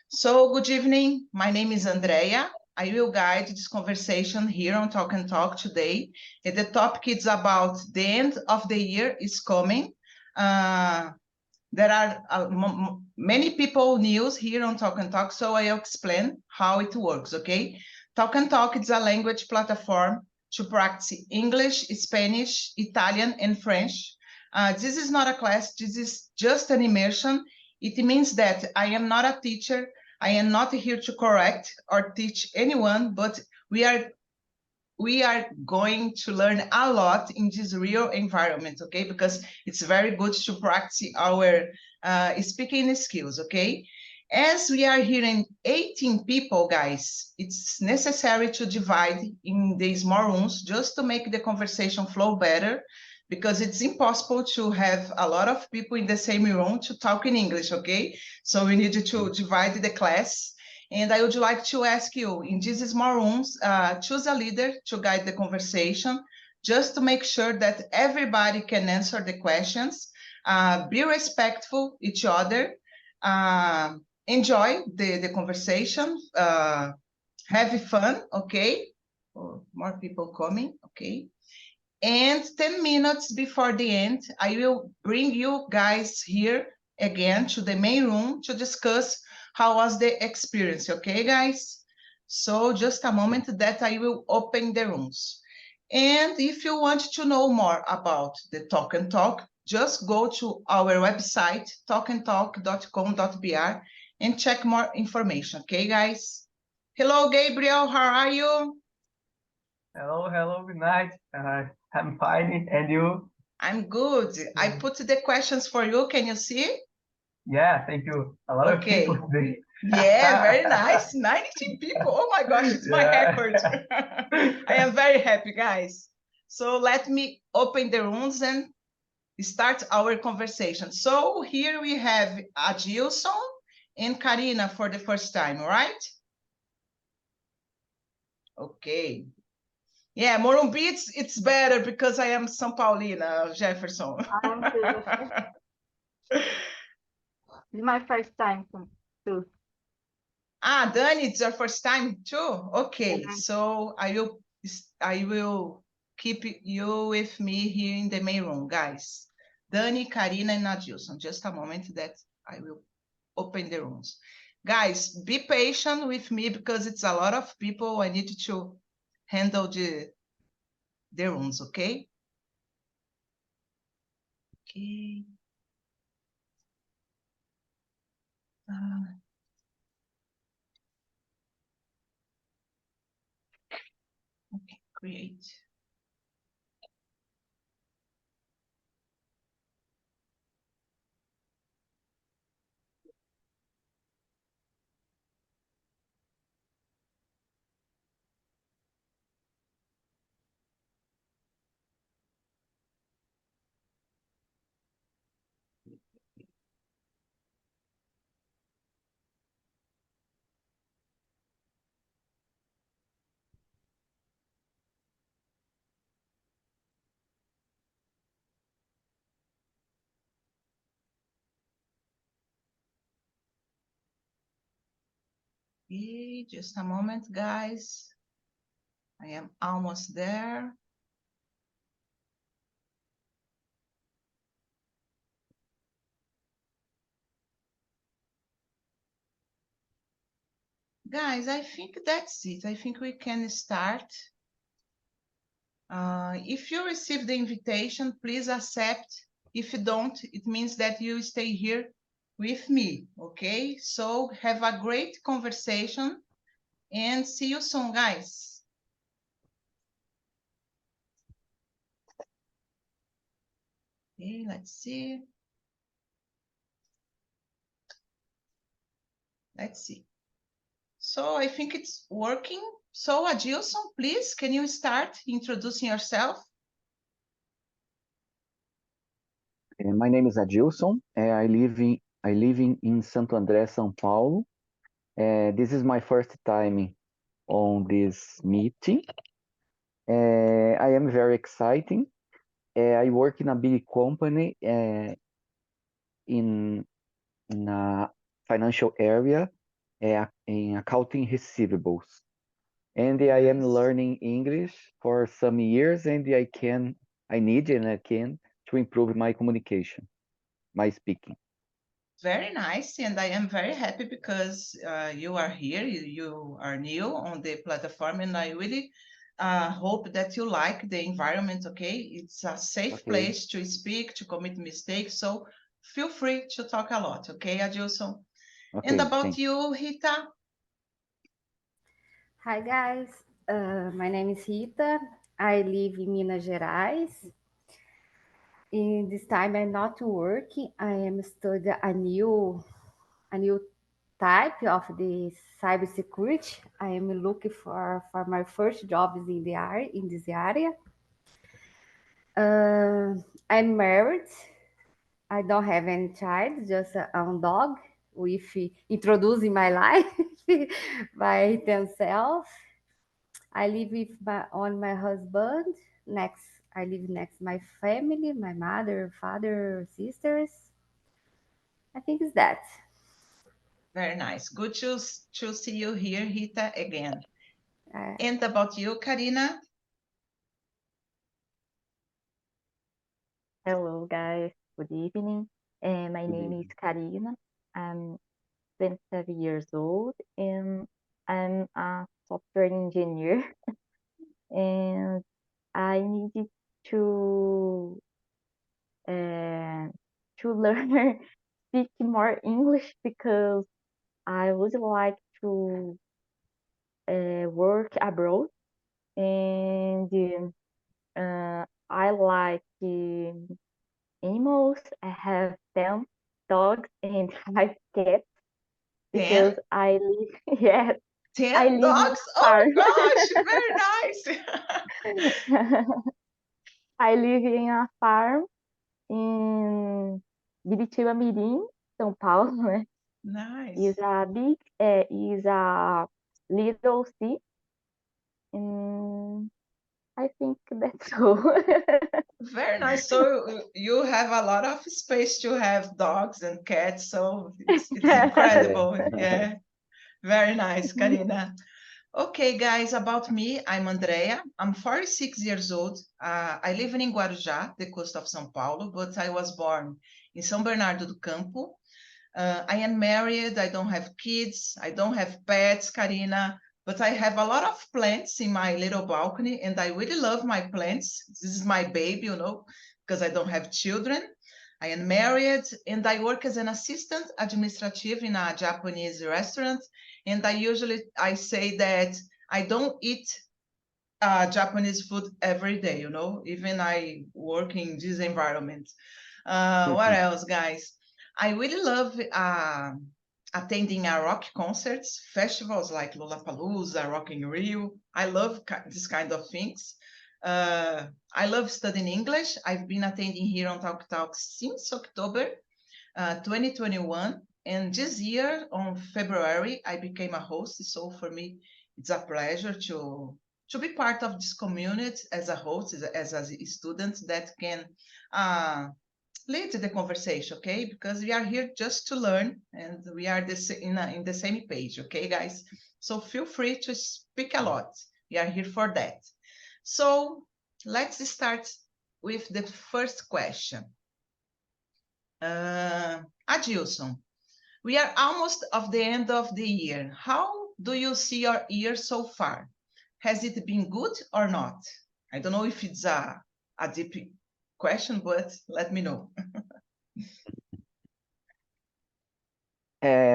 So, good evening. My name is Andrea. I will guide this conversation here on Talk and Talk today. And the topic is about the end of the year is coming. There are many people news here on Talk and Talk, so I'll explain how it works, okay? Talk and Talk is a language platform to practice English, Spanish, Italian, and French. This is not a class, this is just an immersion. It means that I am not a teacher, I am not here to correct or teach anyone, but we are going to learn a lot in this real environment, okay? Because it's very good to practice our speaking skills, okay? As we are hearing 18 people, guys, it's necessary to divide in the small rooms just to make the conversation flow better, because it's impossible to have a lot of people in the same room to talk in English, okay? So we need to divide the class. And I would like to ask you, in these small rooms, choose a leader to guide the conversation, just to make sure that everybody can answer the questions, be respectful each other, enjoy the conversation, have fun, okay? More people coming, okay? And 10 minutes before the end, I will bring you guys here again to the main room to discuss how was the experience, okay, guys? So just a moment that I will open the rooms. And if you want to know more about the Talk and Talk, just go to our website, talkandtalk.com.br, and check more information, okay, guys? Hello, Gabriel, how are you? Hello, good night. I'm fine, and you? I'm good. I put the questions for you. Can you see? Yeah, thank you. A lot of Okay. people today. Yeah, very nice. 19 people. Oh my gosh, it's my record. I am very happy, guys. So let me open the rooms and start our conversation. So here we have Adilson and Karina for the first time, right? Okay. Yeah, Morumbi, it's better because I am São Paulina, Jefferson. I'm too. It's my first time too. Ah, Dani, it's your first time too? Okay, Yeah. so I will keep you with me here in the main room, guys. Dani, Karina, and Adilson. Just a moment that I will open the rooms. Guys, be patient with me because it's a lot of people. I need to handle the rooms, okay? Okay. Okay, create. Okay, just a moment, guys. I am almost there. Guys, I think that's it. I think we can start. If you receive the invitation, please accept. If you don't, it means that you stay here with me, okay? So have a great conversation and see you soon, guys. Okay, let's see. Let's see. So I think it's working. So Adilson, please, can you start introducing yourself? My name is Adilson. I live in Santo André, São Paulo. This is my first time on this meeting. I am very exciting. I work in a big company in a financial area. in accounting receivables. And I am Nice. learning English for some years, and I need and I can to improve my communication, my speaking. Very nice, and I am very happy because you are here. You are new on the platform, and I really hope that you like the environment. Okay, it's a safe Okay. place to speak, to commit mistakes. So feel free to talk a lot. Okay, Adilson. And Okay, about thanks. you, Rita? Hi guys, my name is Rita. I live in Minas Gerais. In this time, I'm not working. I am studying a new type of the cybersecurity. I am looking for my first job is in this area. I'm married. I don't have any child, just a dog with introducing my life by themselves. I live with my husband. Next, I live next my family, my mother, father, sisters. I think it's that. Very nice. Good to see you here, Rita, again. Uh, And about you, Karina? Hello, guys. Good evening. My Good name is evening. Karina. I'm 27 years old and I'm a software engineer. And I needed to uh, to learn speak more English because I would like to work abroad and I like animals. I have 10 dogs and 5 cats because 10? I live, yes, I 10 live in dogs? a Oh farm. my gosh, very nice. I live in a farm in Biritiba Mirim, São Paulo, né? Nice. Is a little city, and I think that's all. Very nice. So you have a lot of space to have dogs and cats, so it's incredible. Yeah, very nice, Karina. Okay, guys, about me, I'm Andrea. I'm 46 years old. I live in Guarujá, the coast of São Paulo, but I was born in São Bernardo do Campo. I am married. I don't have kids. I don't have pets, Karina, but I have a lot of plants in my little balcony, and I really love my plants. This is my baby, because I don't have children. I am married, and I work as an assistant administrative in a Japanese restaurant. And I say that I don't eat Japanese food every day, even I work in this environment. What else, guys? I really love attending rock concerts, festivals like Lollapalooza, Rock in Rio. I love this kind of things. I love studying English. I've been attending here on Talk Talk since October 2021. And this year, on February, I became a host. So for me, it's a pleasure to be part of this community as a host, as a student that can lead the conversation, okay? Because we are here just to learn and we are in the same page, okay, guys? So feel free to speak a lot. We are here for that. So let's start with the first question. Adilson, we are almost of the end of the year. How do you see your year so far? Has it been good or not? I don't know if it's a deep question, but let me know.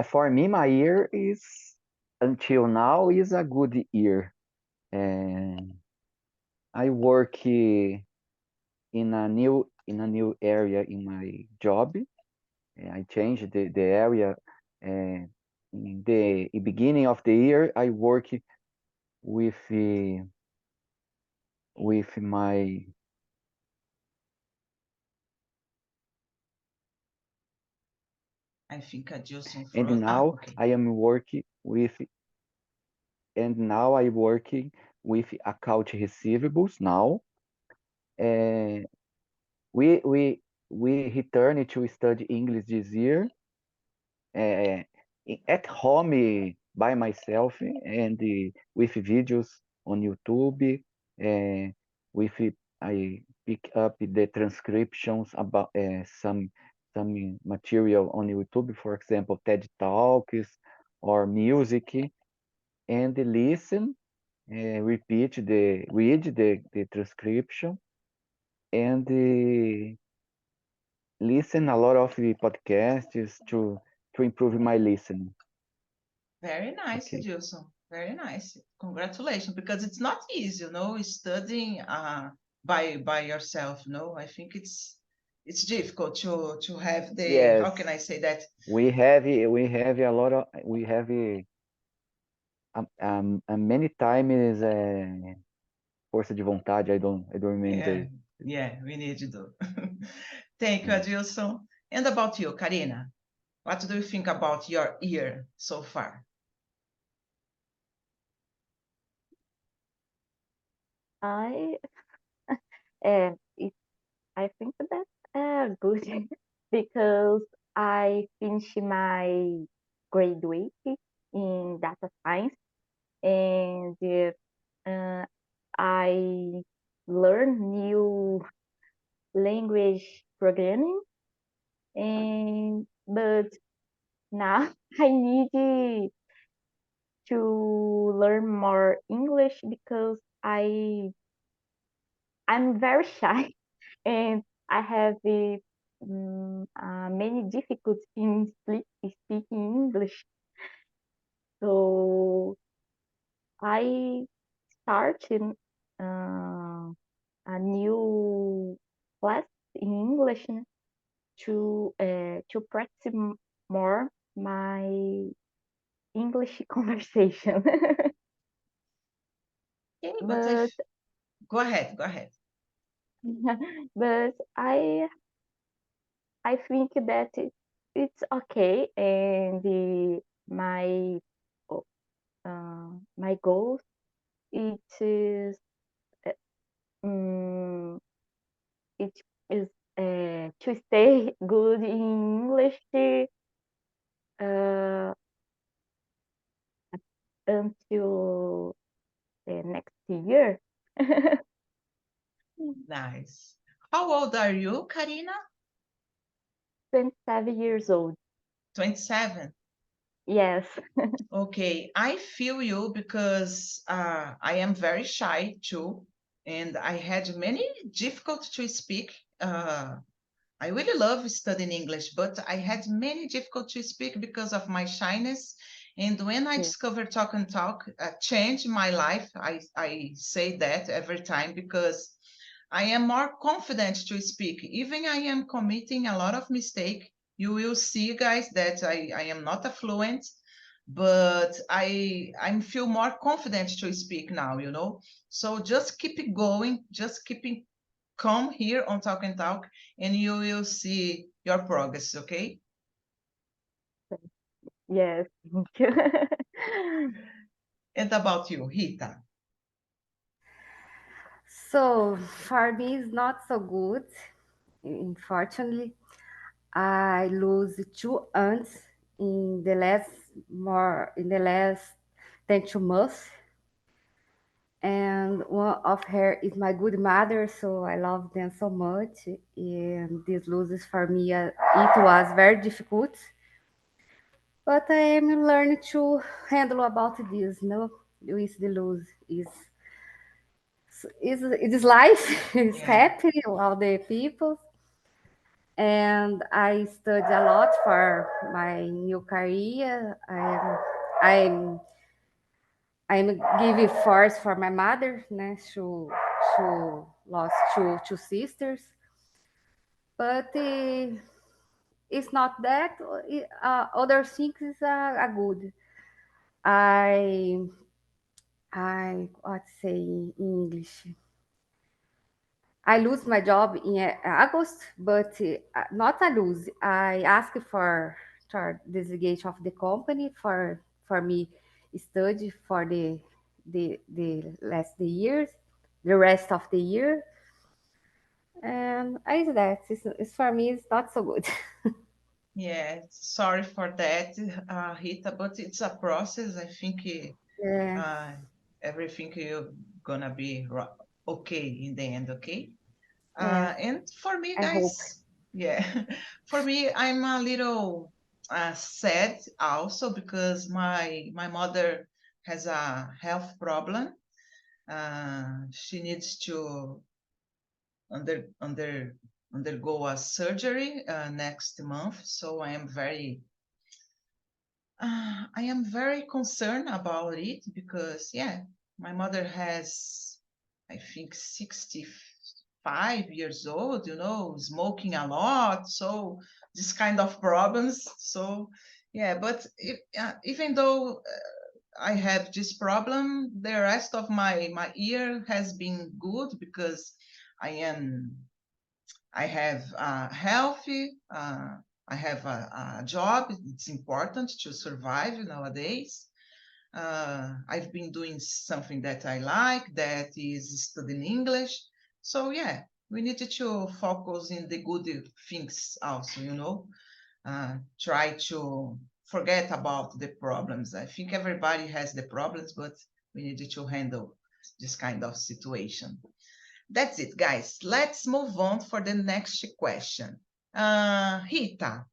For me, my year is until now is a good year. I work in a new area in my job. I changed the area. In the beginning of the year, I work with my I think Adilson and froze. now Okay. I am working with and now I working with account receivables now. Uh, we we we returned to study English this year. At home, by myself and with videos on YouTube. With I pick up the transcriptions about some material on YouTube, for example, TED Talks or music, and listen, read the transcription, and listen a lot of podcasts to improve my listening. Very nice, Okay. Edilson. Very nice. Congratulations, because it's not easy, studying by yourself. I think it's difficult to have the, how Yes, can I say that? we have a lot of we have many times força de vontade. I don't remember. Yeah, we need to do. Thank you, Yeah. Edilson. And about you, Karina, what do you think about your year so far? I it, I think that's good because I finished my graduate in data science, and uh, I learned new language programming, and but now I need to learn more English because I'm very shy and I have many difficulties in speaking English. So I started uh, a new class in English to practice more my English conversation. Okay, but but go ahead, go ahead. but I think that it's okay, and my goal it is uh, um, it is to stay good in English uh, until next year. Nice. How old are you, Karina? 27 years old. 27. Yes. Okay, I feel you because I am very shy too, and I had many difficult to speak. I really love studying English, but I had many difficult to speak because of my shyness. And when I Yes. discovered Talk and Talk, changed my life. I say that every time because I am more confident to speak. Even I am committing a lot of mistake. You will see, guys, that I am not a fluent, but I feel more confident to speak now. So just keep it going, just keeping come here on Talk and Talk, and you will see your progress, okay? Yes. Thank you. And about you, Rita? So for me, it's not so good. Unfortunately, I lose 2 aunts in the last than 2 months, and one of her is my good mother, so I love them so much. And these losses for me, it was very difficult, but I am learning to handle about this. No, with the lose is it is life. It's Yeah. happening all the people, and I study a lot for my new career. I'm giving force for my mother, né? She lost two sisters, but it's not that. Other things are good. I I what say in English? I lose my job in August, but not I lose. I ask for desligation of the company for me study for the years, the rest of the year, and I that it's for me it's not so good. Yeah, sorry for that, Rita, but it's a process. I think Yeah, uh, everything you gonna be okay in the end, okay? yeah, And for me, I hope. guys, yeah, for me, I'm a little sad also because my mother has a health problem. She needs to under under undergo a surgery next month, so I am very concerned about it because, yeah, my mother has, I think, 65 years old, smoking a lot. So this kind of problems. So, yeah, but even though I have this problem, the rest of my year has been good because I am I have healthy. I have a job. It's important to survive nowadays. I've been doing something that I like, that is studying English. So yeah, we need to focus in the good things also, try to forget about the problems. I think everybody has the problems, but we need to handle this kind of situation. That's it, guys. Let's move on for the next question. Rita,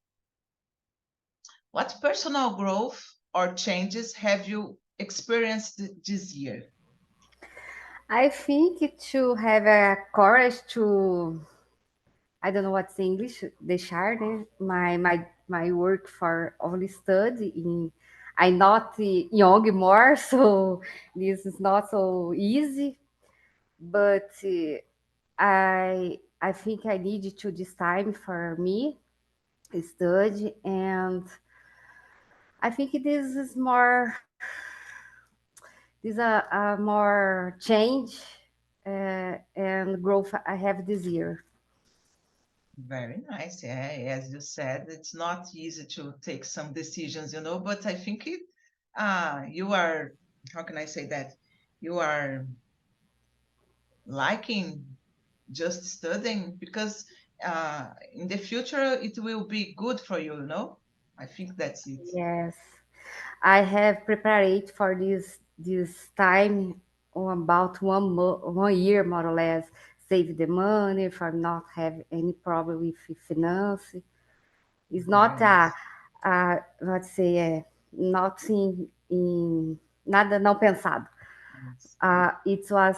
what personal growth or changes have you experienced this year? I think to have a courage to, I don't know what's English, deixar, né? My work for only study in, I'm not young more, so this is not so easy. But I think I need to this time for me study, and I think this is more, this a more change and growth I have this year. Very nice. Yeah, as you said, it's not easy to take some decisions, but I think you are, how can I say that? You are liking just studying because in the future it will be good for you. I think that's it. Yes, I have prepared for this time about 1 year more or less. Save the money for not have any problem with finance. It's Very not nice. let's say, nothing in nada não pensado. Yes. It was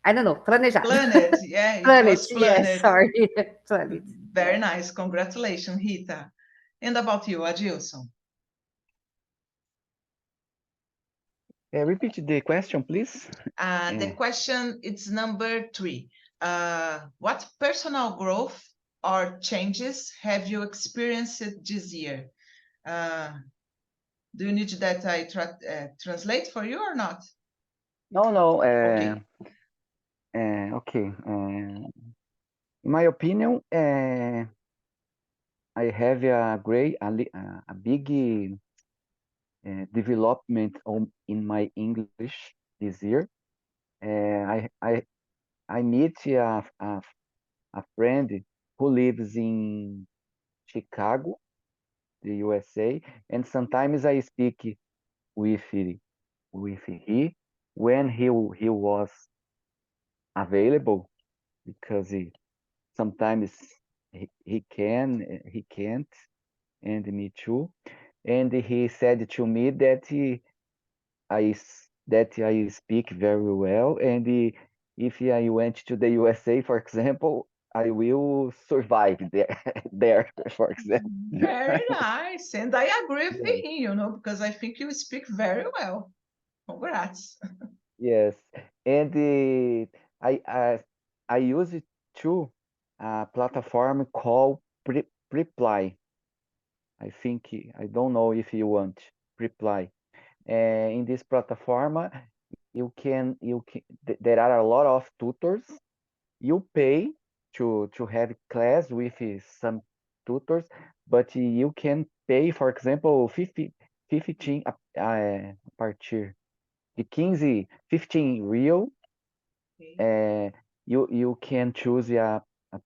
I don't know, planejado. Planet, yeah, it Planet, was yes, planned. sorry, planet. Very Yes. nice. Congratulations, Rita. And about you, Adilson? Repeat the question, please. The question is number 3. What personal growth or changes have you experienced this year? Do you need that I translate for you or not? No. Okay. Okay. In my opinion, I have a big development in my English this year. I meet a friend who lives in Chicago, the USA, and sometimes I speak with he when he was available because sometimes he can't, and me too. And he said to me that that I speak very well, and if I went to the USA, for example, I will survive there, there, for example. Very nice. And I agree with Yes, him, because I think you speak very well. Congrats. yes. And I use it too, a platform called Preply. I think I don't know if you want Preply. In this platform, there are a lot of tutors. You pay to have class with some tutors, but you can pay, for example, 15 a partir de 15 real. Okay. You can choose a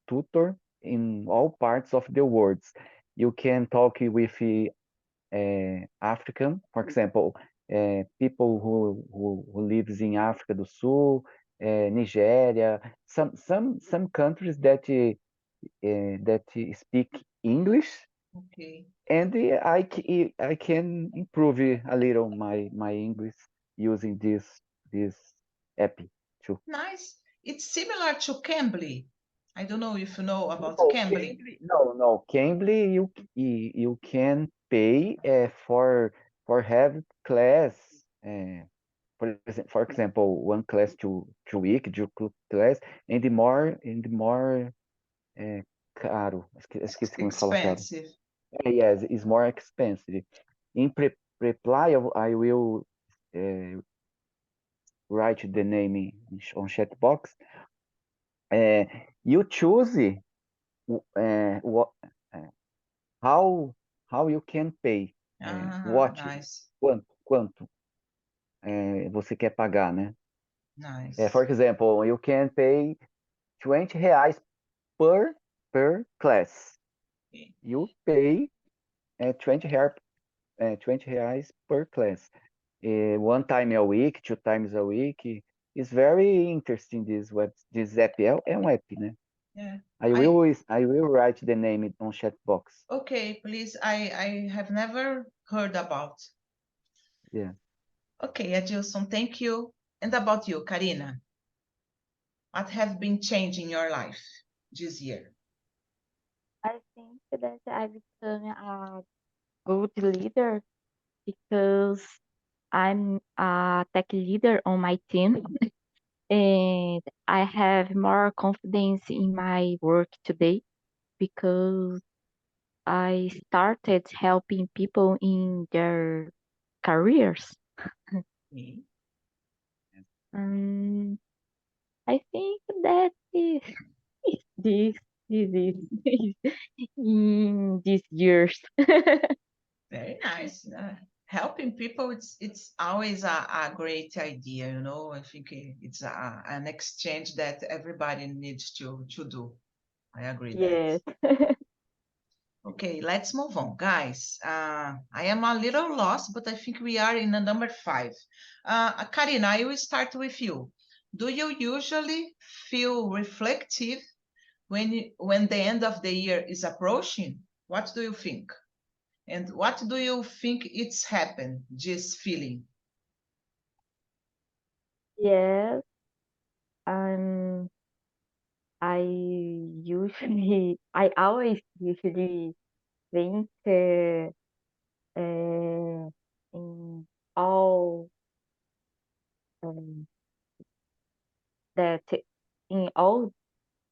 tutor, in all parts of the world. You can talk with African, for example, people who lives in Africa do Sul, Nigeria, some countries that speak English, Okay. and I can improve a little my English using this app too. Nice. It's similar to Cambly. I don't know if you know about No, Cambly. no, Cambly, you can pay for have class. For example, one class to week, class, and the more caro. Esqueci como fala caro. Expensive. Yes, it's more expensive. In reply, I will write the name on chat box. You choose what how you can pay, what Nice. quanto você quer pagar, né? Nice. For example, you can pay R$ 20 per class. Okay. You pay R$ 20 per class. One time a week, 2 times a week. It's very interesting this app. É um app, né? Yeah. I will write the name on chat box. Okay, please. I have never heard about. Yeah. Okay, Adilson, thank you. And about you, Karina? What have been changing your life this year? I think that I become a good leader because I'm a tech leader on my team and I have more confidence in my work today because I started helping people in their careers. Okay. Um, I think that is this is in these years. Very nice. Helping people, it's always a great idea, you know. I think it's an exchange that everybody needs to do. I agree that. Yes. Okay, let's move on, guys. I am a little lost, but I think we are in the number 5. Karina, I will start with you. Do you usually feel reflective when the end of the year is approaching? What do you think? And what do you think it's happened, this feeling? Yes. Um, I always usually think in all um, that in all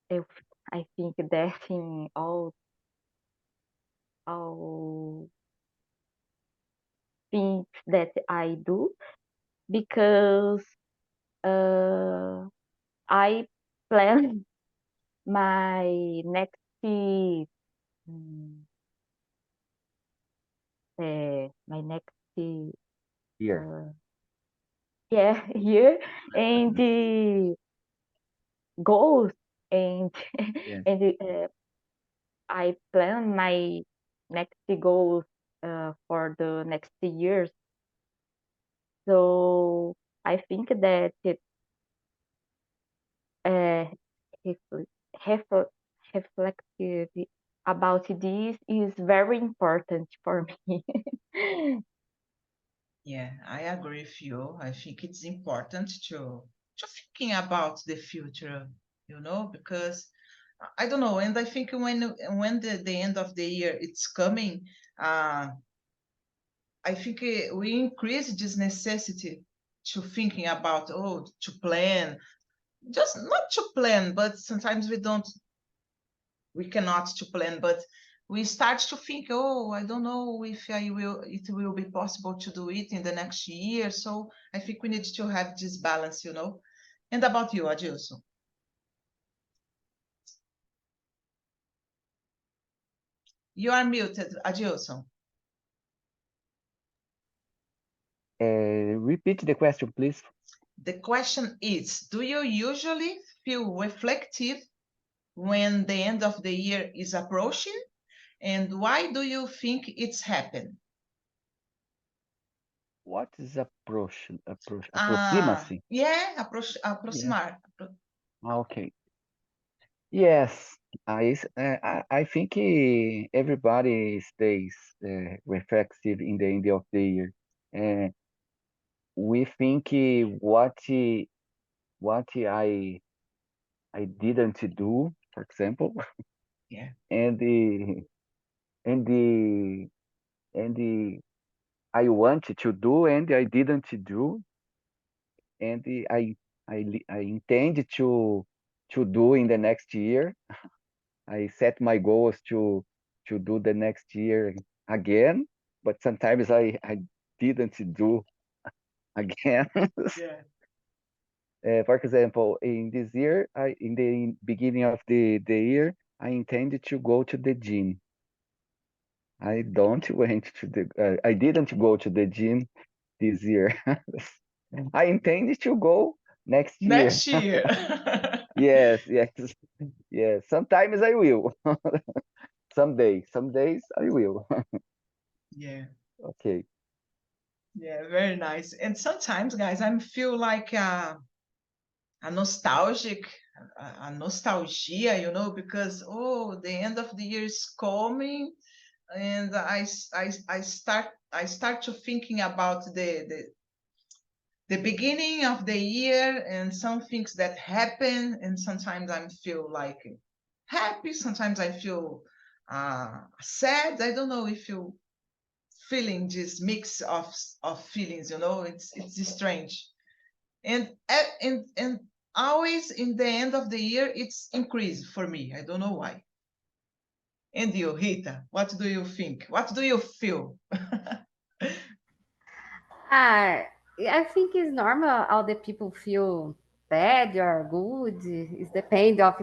if I think that in all things that I do because I plan my next mm, my next Here. yeah year and the goals and Yes. and I plan my next goals for the next years. So I think that uh, refl- refl- reflective about this is very important for me. Yeah, I agree with you. I think it's important to thinking about the future, you know, because I don't know, and I think when the end of the year it's coming, I think we increase this necessity to thinking about to plan, just not to plan, but sometimes we cannot to plan, but we start to think, I don't know if it will be possible to do it in the next year. So I think we need to have this balance, you know. And about you, Adilson? You are muted, Adilson. Repeat the question, please. The question is, do you usually feel reflective when the end of the year is approaching? And why do you think it's happened? What is aproxima-se? Yeah, aproximar. Okay. Yes, I think everybody stays reflexive in the end of the year. We think what I didn't do, for example, Yeah. and the and the and the I wanted to do and I didn't do, and I intend to do in the next year. I set my goals to do the next year again, but sometimes I didn't do again. Yeah. For example, in this year, in the beginning of the year, I intended to go to the gym. I don't went to I didn't go to the gym this year. I intend to go next year. Next year. Yes, yes, yes. Sometimes I will. Some days I will. Yeah. Okay. Yeah, very nice. And sometimes, guys, I feel like a nostalgic, a nostalgia, you know, because oh, the end of the year is coming, and I start to thinking about the beginning of the year and some things that happen, and sometimes I feel like happy, sometimes I feel sad. I don't know if you feeling this mix of feelings, you know, it's strange. And always in the end of the year it's increased for me. I don't know why. And you, Rita, what do you think? What do you feel? Ah, I think it's normal how the people feel bad or good. It depends of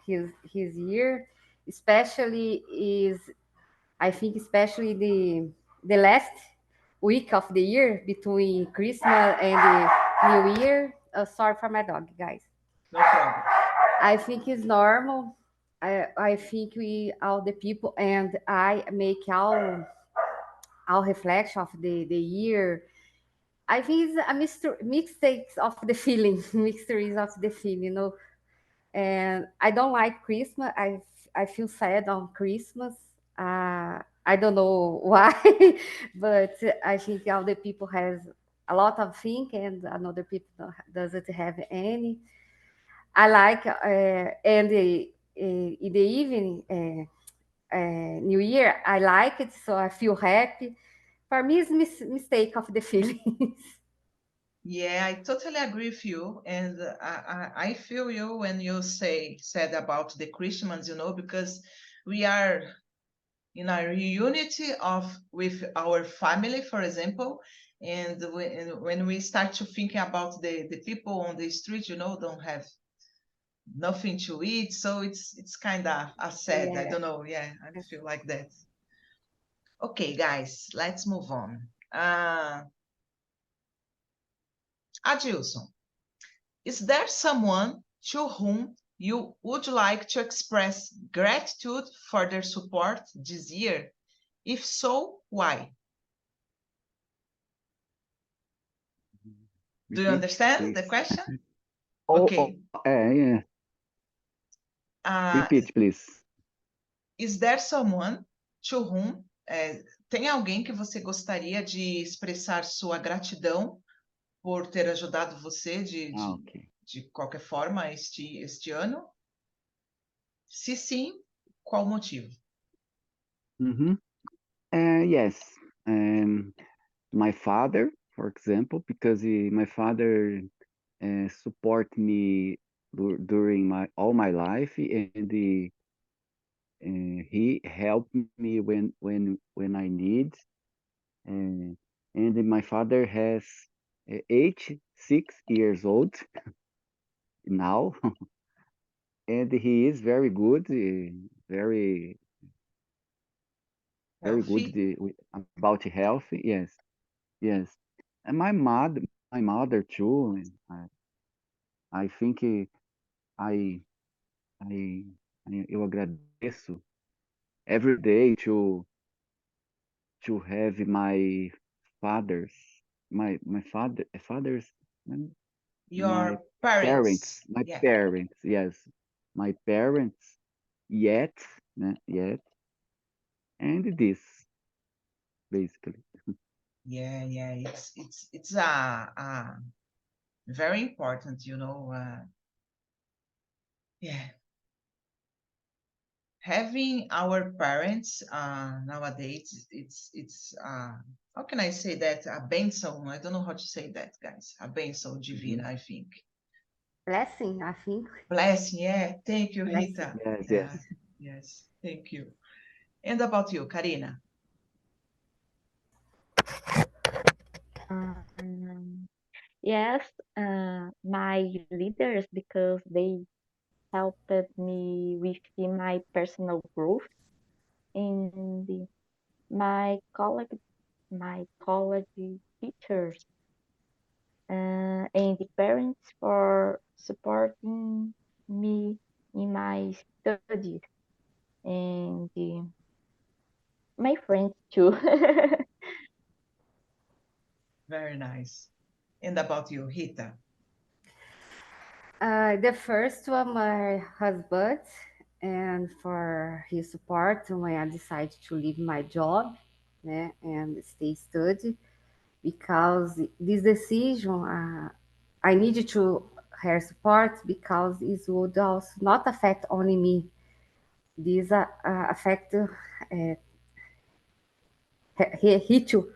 his year. Especially is I think especially the last week of the year between Christmas and the New Year. Sorry for my dog, guys. No problem. I think it's normal. I think we all the people and I make our reflection of the year. I think it's a mistakes of the feeling, mysteries of the feeling, you know. And I don't like Christmas. I feel sad on Christmas. I don't know why, but I think other people has a lot of things and another people doesn't have any. I like and in the evening, New Year, I like it, so I feel happy. For me, it's mistake of the feelings. Yeah, I totally agree with you, and I feel you when you said about the Christmas, you know, because we are in a reunity of with our family, for example, and when we start to thinking about the people on the street, you know, don't have nothing to eat, so it's kind of sad. I Yeah. don't know. Yeah, I feel like that. Okay, guys, let's move on. Adilson, is there someone to whom you would like to express gratitude for their support this year? If so, why? Do you Repeat, understand the please. question? Oh, Okay. yeah. Uh, Repeat, please. is there someone to whom tem alguém que você gostaria de expressar sua gratidão por ter ajudado você Okay. de qualquer forma este ano? Se sim, qual o motivo? Mm-hmm. Yes. My father, for example, because my father support me during all my life, and he helped me when I need. And my father has 86 years old now, and he is very good, very very good Healthy? about health. Yes, yes. And my mother too. I think I I Eu agradeço every day to have my fathers, fathers, my Your parents, parents. my Yeah, parents, yes, my parents, yet, né, yet, and this, basically. yeah, yeah. It's very important, you know. Yeah, having our parents nowadays, it's how can I say that? A bênção. I don't know how to say that, guys. A bênção divina, I think. Blessing, I think. Blessing, yeah. Thank you, Blessing. Rita. Yes, Yeah, yes. yes. Thank you. And about you, Karina? Um, yes, my leaders, because they helped me with my personal growth, and my college teachers, and the parents for supporting me in my studies, and my friends too. Very nice. And about you, Rita? The first one, my husband, and for his support when I decided to leave my job, né, and stay study, because this decision, I needed to her support because it would also not affect only me. This affect he too.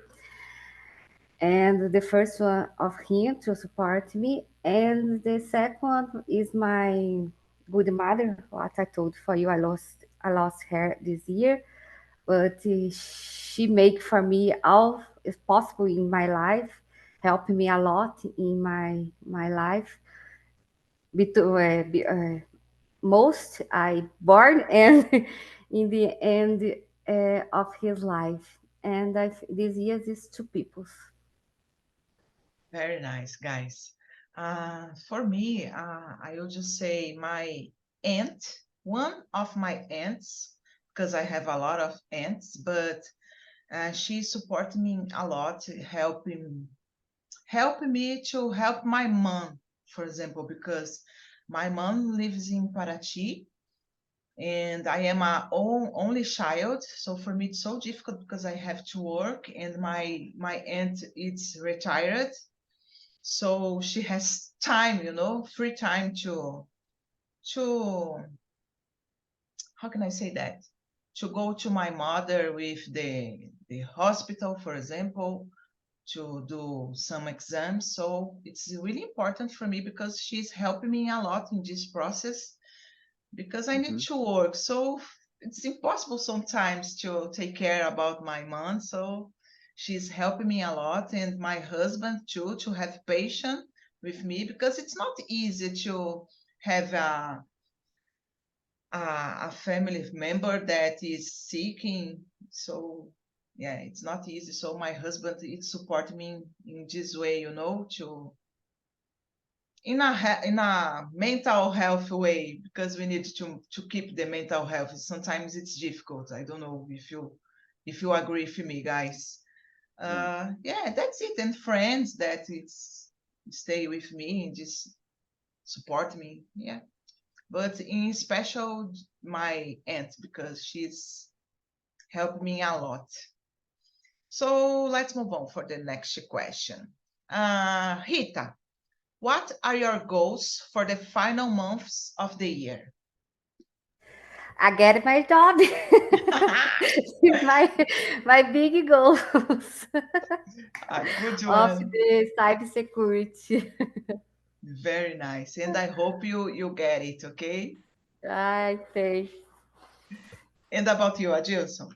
And the first one of him to support me, and the second one is my good mother. What I told for you, I lost her this year, but she make for me all is possible in my life, helping me a lot in my life. Most I born and in the end of his life, and this year is two peoples. Very nice, guys. For me, I will just say my aunt, one of my aunts, because I have a lot of aunts, but she supported me a lot, helping me to help my mom, for example, because my mom lives in Paraty, and I am a only child. So for me, it's so difficult because I have to work, and my aunt is retired, so she has time, free time to how can I say that, to go to my mother with the hospital, for example, to do some exams. So it's really important for me because she's helping me a lot in this process, because I need Mhm. to work. So it's impossible sometimes to take care about my mom. So she's helping me a lot, and my husband too, to have patience with me, because it's not easy to have a family member that is seeking. So yeah, it's not easy. So my husband is supporting me in this way, to in a mental health way, because we need to keep the mental health. Sometimes it's difficult. I don't know if you agree with me, guys. Yeah. Yeah, that's it. And friends that it's stay with me and just support me. Yeah, but in special my aunt, because she's helped me a lot. So let's move on for the next question. Rita, what are your goals for the final months of the year? I get my job. It's my big goals A good of one. the cybersecurity. Very nice. And I hope you get it, okay? I think. And about you, Adilson?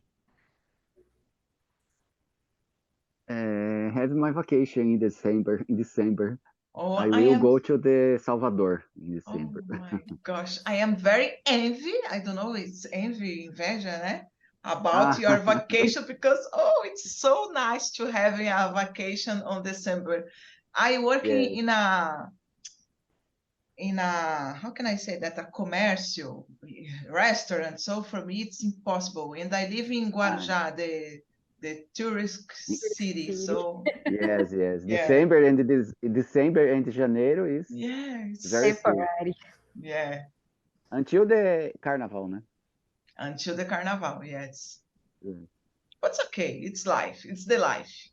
Have my vacation in December. In December, Oh, I I will am. go to the Salvador in Oh December. my gosh, I am very envy. I don't know, it's envy, inveja, né? About Ah, your vacation, because it's so nice to having a vacation on December. I working yes. in a in a, how can I say that, a commercio restaurant. So for me, it's impossible. And I live in Guarujá, the tourist city. So Yes, yes. yeah, December and Janeiro is yeah, it's very full Temporary. yeah, until the Carnival, né? until the carnival. Yes, Yeah. but it's okay. It's life. It's the life.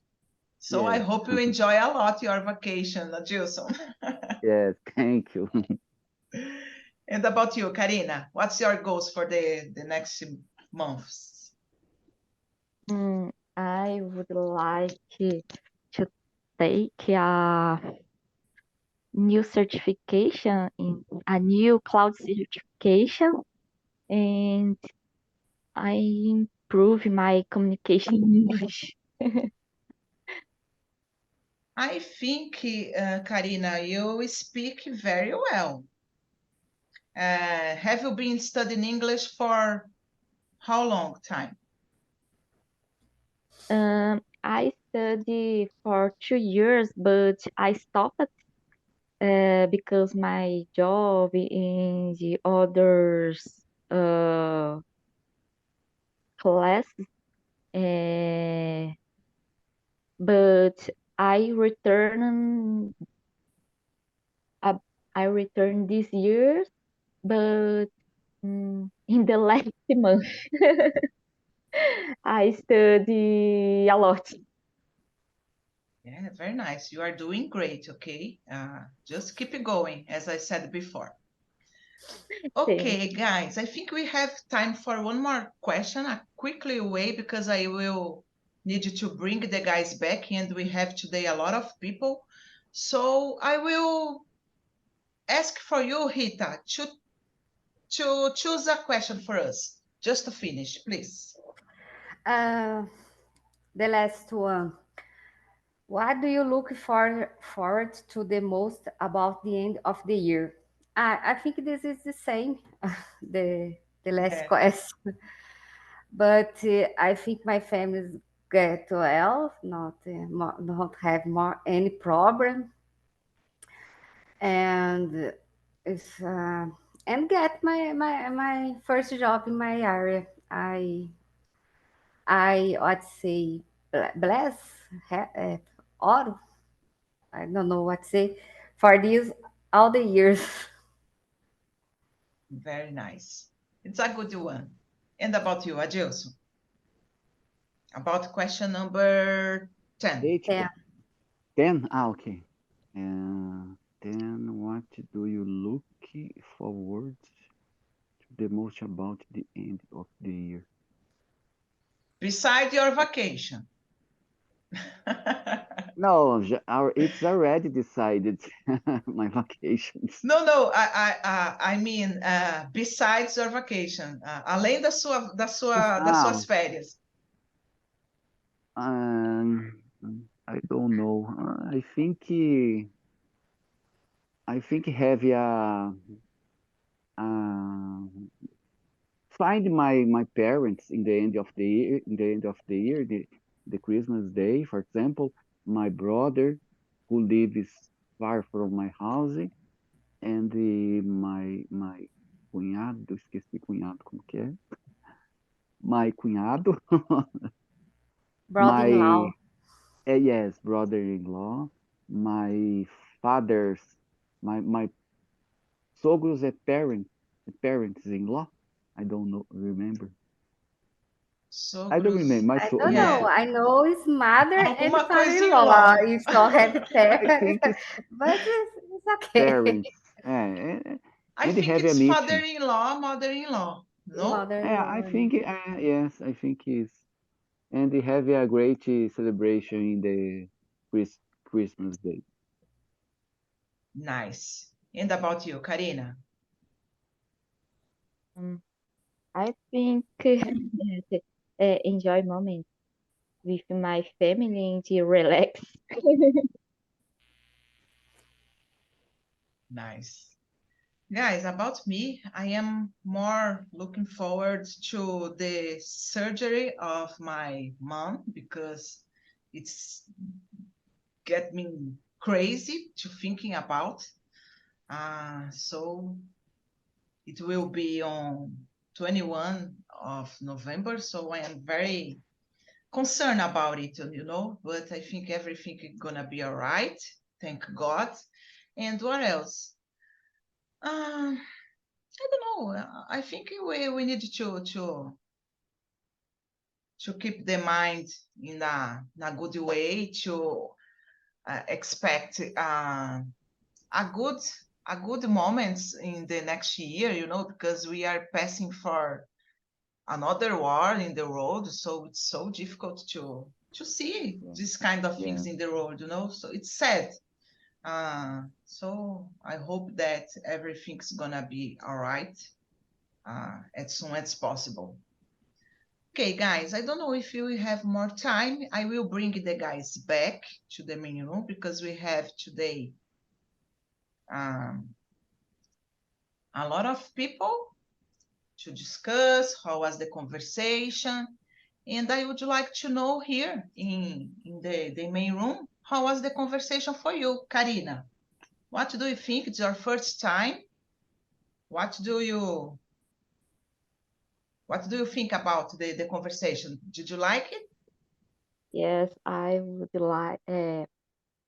So I Yes, hope you enjoy a lot your vacation, Gilson. yes. Thank you. And about you, Karina, what's your goals for the next months? I would like to take a new certification in a new cloud certification, and I improve my communication in English. I think, Karina, you speak very well. Have you been studying English for how long time? I studied for 2 years, but I stopped because my job in the others classes. But I return uh, I returned this year, but in the last month I study a lot. Yeah, very nice. You are doing great, okay? Just keep it going, as I said before. Okay, guys, I think we have time for one more question, a quickly way, because I will need you to bring the guys back, and we have today a lot of people. So I will ask for you, Rita, to choose a question for us, just to finish, please. The last one. What do you look forward to the most about the end of the year? I think this is the same, the last Yeah. question. But I think my family get well, not have more any problem, and it's and get my first job in my area. I ought to say bless or I don't know what to say for these all the years. Very nice. It's a good one. And about you, Adilson? About question number 10. Eight, Yeah. 10? Ah, okay. Then what do you look forward to the most about the end of the year? Beside your vacation. No, it's already decided. My vacations. No, I mean, besides your vacation, além das suas férias. Um, I don't know. I think have uh, find my parents in the end of the year. In the end of the year, the Christmas day, for example, my brother who lives far from my house, and my cunhado, esqueci cunhado como que é? My cunhado, my Brother-in-law. yes, brother-in-law, my father's my sogros é parents-in-law. I don't know, remember. I don't Sogros. remember. I don't My know. I know his mother and Alguma coisa em father-in-law. law. It's not have I think it's but it's okay. parents. And I they think have a it's meeting. father-in-law, mother-in-law. No? I Mother-in-law. think yes, I think it's and they have a great celebration in the Christmas day. Nice. And about you, Karina? I think enjoy moments with my family and to relax. Nice. Guys, about me, I am more looking forward to the surgery of my mom because it's get me crazy to thinking about. So it will be on 21 of November. So I am very concerned about it, but I think everything is gonna be all right. Thank God. And what else? I don't know. I think we need to keep the mind in a good way to expect a good moments in the next year, because we are passing for another war in the road, so it's so difficult to see this kind of things in the road, so it's sad. So I hope that everything's gonna be all right as soon as possible. Okay, guys, I don't know if you have more time. I will bring the guys back to the main room because we have today um, a lot of people to discuss how was the conversation. And I would like to know here in the main room, how was the conversation for you, Karina? What do you think? It's your first time. What do you think about the conversation? Did you like it? Yes, I would like.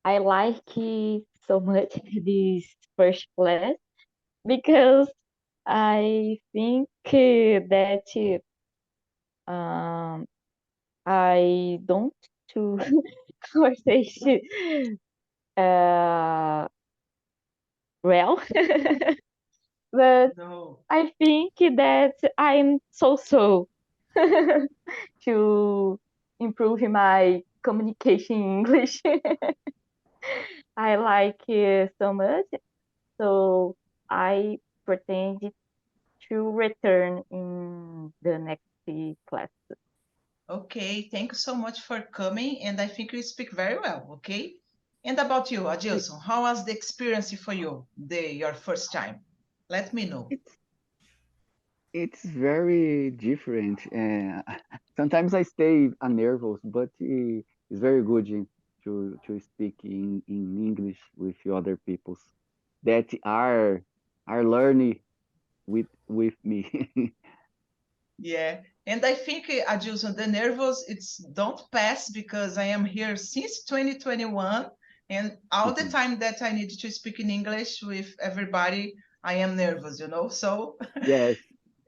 I like it so much this first class because I think that I don't to conversation uh, well, but No. I think that I'm so to improve my communication in English. I like it so much, so I pretend to return in the next class. Okay, thank you so much for coming, and I think you speak very well, okay? And about you, Adilson, how was the experience for you, your first time? Let me know. It's very different. Sometimes I stay nervous, but it's very good to speak in English with other peoples that are learning with me. Yeah, and I think, Adilson, the nervous, it's don't pass because I am here since 2021, and all the time that I need to speak in English with everybody, I am nervous, so Yes,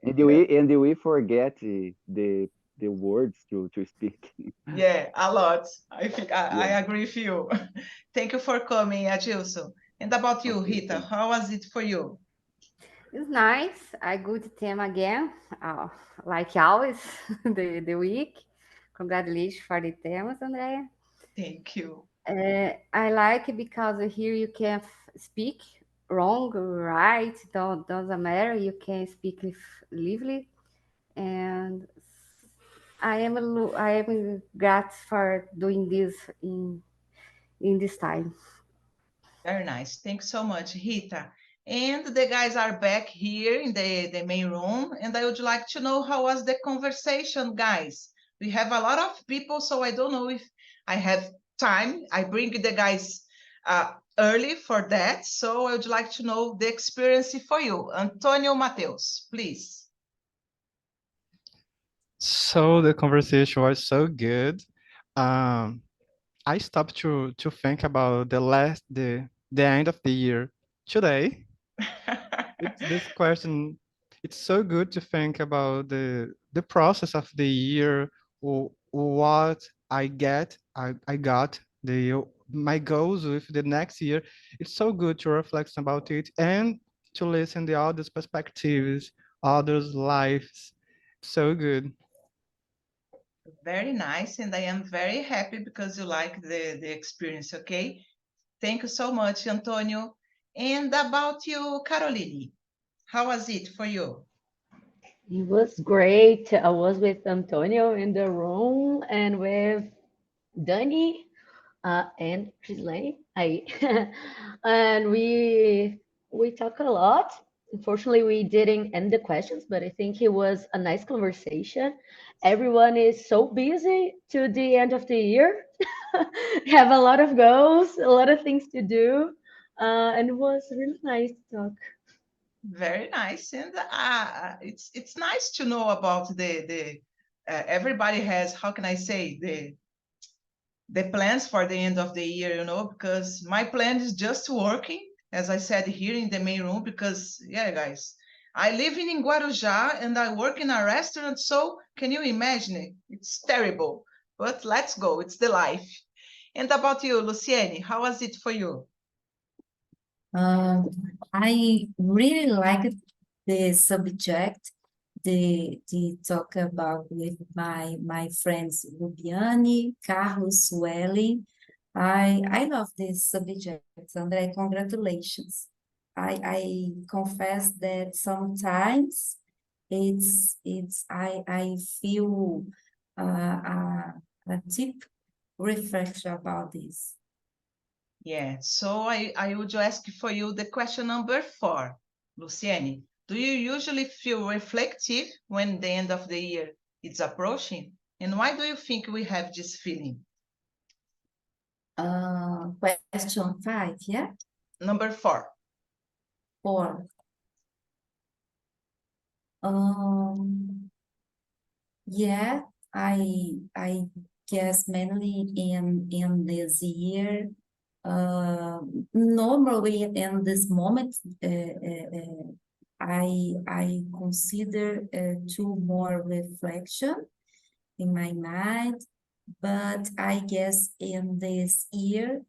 and we forget the words to speak. yeah, a lot. I think I Yeah. agree with you. Thank you for coming, Adilson. And about you, Okay. Rita, how was it for you? It's nice. A good team again, like always, the week. Congratulations for the teams, Andrea. Thank you. I like it because here you can speak wrong, right, doesn't matter. You can speak lively, and I am glad for doing this in this time. Very nice. Thanks so much, Rita. And the guys are back here in the main room, and I would like to know how was the conversation, guys. We have a lot of people, so I don't know if I have time. I bring the guys early for that, so I would like to know the experience for you. Antonio Mateus, please. So the conversation was so good. Um, I stopped to think about the end of the year today. It's this question. It's so good to think about the process of the year, or what I got my goals with the next year. It's so good to reflect about it and to listen the others' perspectives, others' lives. So good. Very nice, and I am very happy because you like the experience, okay? Thank you so much, Antonio. And about you, Caroline, how was it for you? It was great. I was with Antonio in the room and with Danny and Gislaine. I and we talk a lot. Unfortunately, we didn't end the questions, but I think it was a nice conversation. Everyone is so busy to the end of the year. Have a lot of goals, a lot of things to do. And it was really nice to talk. Very nice, and it's nice to know about the everybody has, how can I say, the plans for the end of the year, you know, because my plan is just working, as I said here in the main room, because yeah, guys, I live in Guarujá and I work in a restaurant, so can you imagine it? It's terrible, but let's go, it's the life. And about you, Luciene, how was it for you? Um, I really liked the subject, the talk about with my friends Lubiane, Carlos, Welly. I love this subject, André. Congratulations. I confess that sometimes I feel a deep reflection about this. Yeah, so I would ask for you the question number 4. Luciene, do you usually feel reflective when the end of the year is approaching? And why do you think we have this feeling? Question 5, yeah? Number 4. 4. Yeah, I guess mainly in this year. Normally in this moment, I consider two more reflection in my mind, but I guess in this year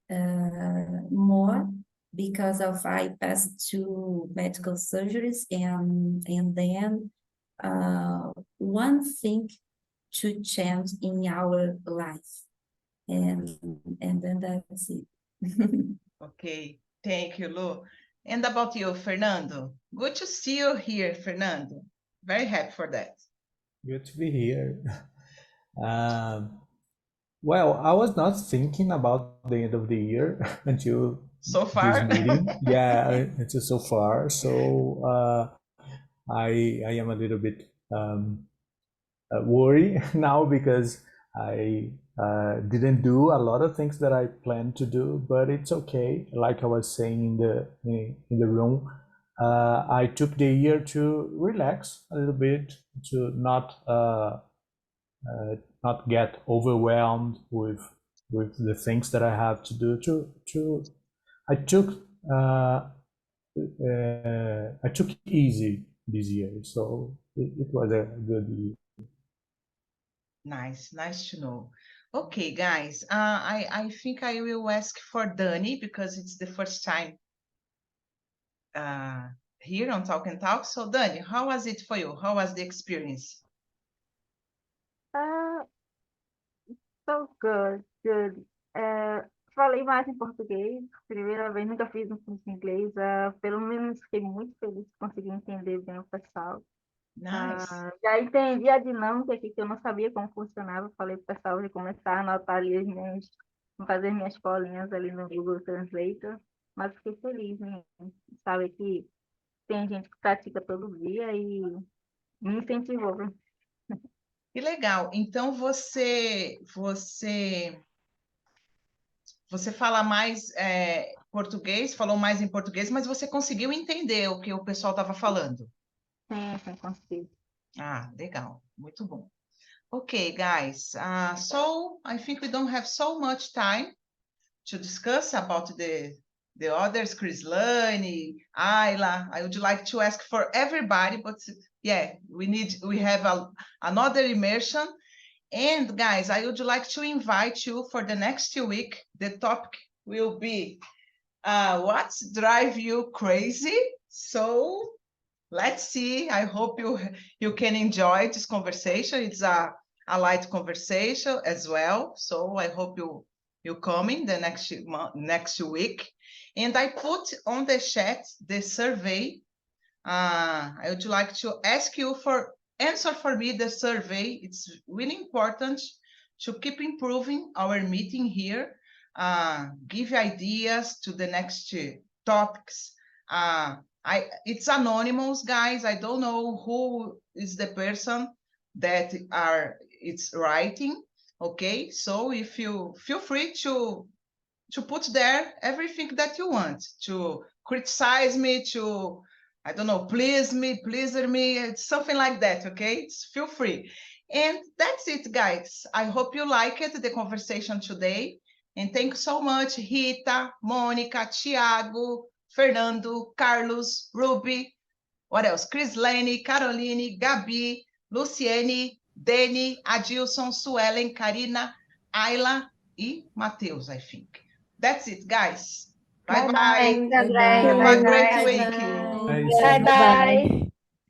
more because of I passed two medical surgeries and then one thing to change in our life and then that's it. Okay, thank you, Lu. And about you, Fernando? Good to see you here, Fernando. Very happy for that. Good to be here. Well, I was not thinking about the end of the year until So this far? meeting. Yeah, until so far. So I am a little bit worried now because I didn't do a lot of things that I planned to do, but it's okay. Like I was saying in the room, I took the year to relax a little bit, to not get overwhelmed with the things that I have to do. I took I took easy this year, so it was a good year. Nice to know. Okay, guys, I think I will ask for Dani because it's the first time here on Talk and Talk. So, Dani, how was it for you? How was the experience? Ah, so good, good. Falei mais em português, primeira vez, nunca fiz um curso em inglês. Pelo menos fiquei muito feliz de conseguir entender bem o pessoal. Nice. Já entendi a dinâmica aqui, que eu não sabia como funcionava. Falei para o pessoal de começar a anotar ali fazer minhas colinhas ali no Google Translator. Mas fiquei feliz em saber que tem gente que pratica todo dia e me incentivou. Que legal. Então você fala mais português, falou mais em português, mas você conseguiu entender o que o pessoal estava falando. Sim, consigo. Ah, legal. Muito bom. Okay, guys. So I think we don't have so much time to discuss about the others, Crislane, Ayla. I would like to ask for everybody, but yeah, we have another immersion. And guys, I would like to invite you for the next week. The topic will be what drive you crazy. So let's see. I hope you can enjoy this conversation. It's a light conversation as well. So I hope you come in the next week. And I put on the chat the survey. I would like to ask you for answer for me the survey. It's really important to keep improving our meeting here. Give ideas to the next topics. It's anonymous, guys. I don't know who is the person that it's writing. Okay, so if you feel free to to put there everything that you want, to criticize me, to, I don't know, please me, it's something like that, okay? Feel free. And that's it, guys. I hope you liked the conversation today. And thank you so much, Rita, Mônica, Thiago, Fernando, Carlos, Ruby, what else? Crislane, Caroline, Gabi, Luciene, Dani, Adilson, Suelen, Karina, Ayla e Matheus, I think. That's it, guys. Bye-bye. Thanks, Andrea. Have a great Bye-bye. week. Bye. Bye bye.